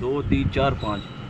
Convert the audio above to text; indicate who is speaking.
Speaker 1: 2 3 4 5